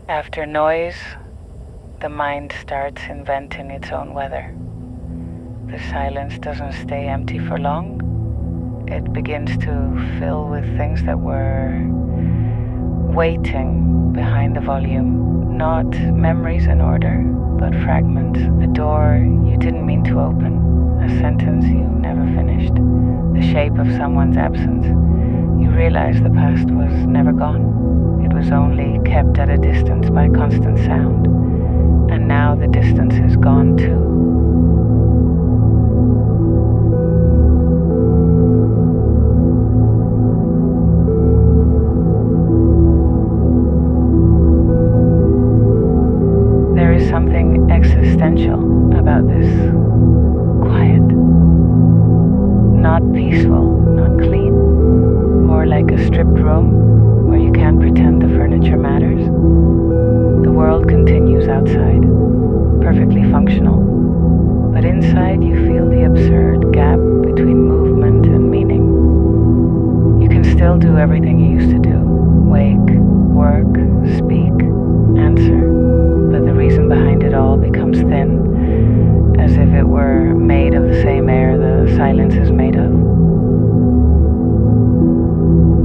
After noise, the mind starts inventing its own weather. The silence doesn't stay empty for long. It begins to fill with things that were waiting behind the volume. Not memories in order, but fragments. A door you didn't mean to open. A sentence you never finished. The shape of someone's absence. You realize the past was never gone. It was only kept at a distance by constant sound. And now the distance is gone too. There is something existential about this quiet. Not peaceful, not clean, more like a stripped room where you can't pretend the furniture matters. The world continues outside, perfectly functional, but inside you feel the absurd gap between movement and meaning. You can still do everything you used to do, wake, work, speak, answer, but the reason behind it all becomes thin, as if it were made of the same air the silence is made of.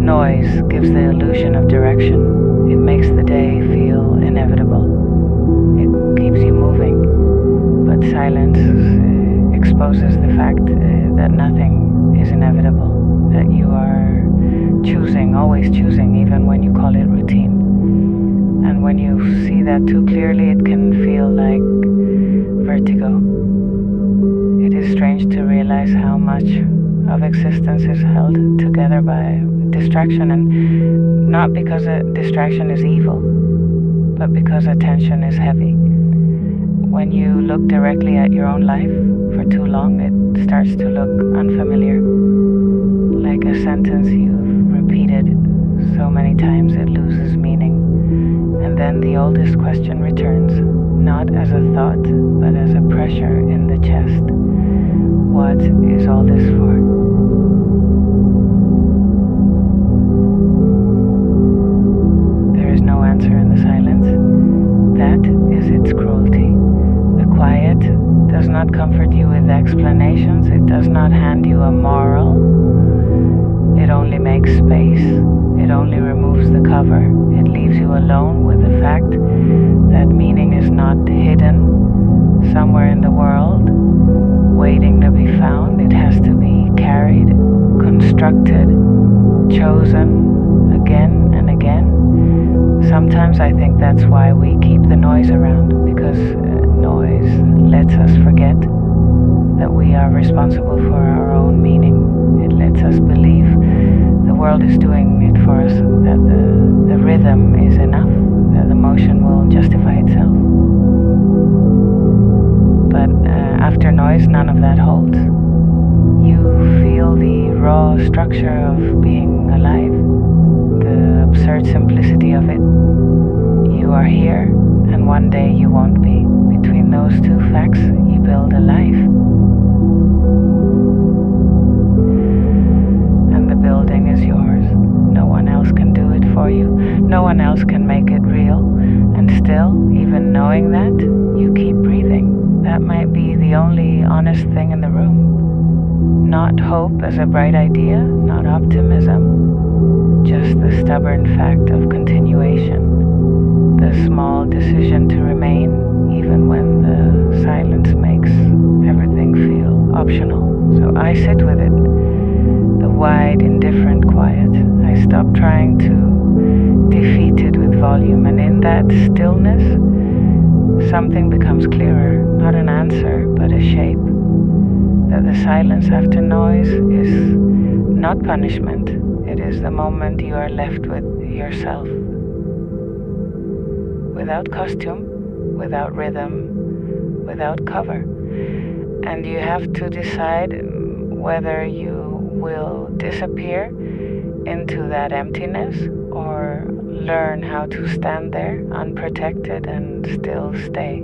Noise gives the illusion of direction. It makes the day feel inevitable. It keeps you moving, but silence exposes the fact that nothing is inevitable, that you are choosing, always choosing, even when you call it routine. And when you see that too clearly, it can feel like vertigo. It is strange to realize how much of existence is held together by distraction, and not because a distraction is evil, but because attention is heavy. When you look directly at your own life for too long, it starts to look unfamiliar, like a sentence you've repeated so many times it loses meaning. And then the oldest question returns, not as a thought, but as a pressure in the chest. What is all this for? There is no answer in the silence. That is its cruelty. The quiet does not comfort you with explanations. It does not hand you a moral. It only makes space. It only removes the cover. It leaves you alone with the fact that meaning is not hidden somewhere in the world, waiting to be found. It has to be carried, constructed, chosen again and again. Sometimes I think that's why we keep the noise around, because noise lets us forget that we are responsible for our own meaning. It lets us believe the world is doing it for us, that the rhythm is enough, that the motion will justify itself. But after noise, none of that holds. You feel the raw structure of being alive, the absurd simplicity of it. You are here, and one day you won't be. Between those two facts, you build a life. And the building is yours. No one else can do it for you. No one else can make it real. And still, even knowing that, you keep breathing. That might be the only honest thing in the room. Not hope as a bright idea, not optimism, just the stubborn fact of continuation, the small decision to remain even when the silence makes everything feel optional. So I sit with it, the wide, indifferent quiet. I stop trying to defeat it with volume, and in that stillness, something becomes clearer, not an answer, but a shape. That the silence after noise is not punishment. It is the moment you are left with yourself. Without costume, without rhythm, without cover. And you have to decide whether you will disappear into that emptiness or learn how to stand there unprotected and still stay.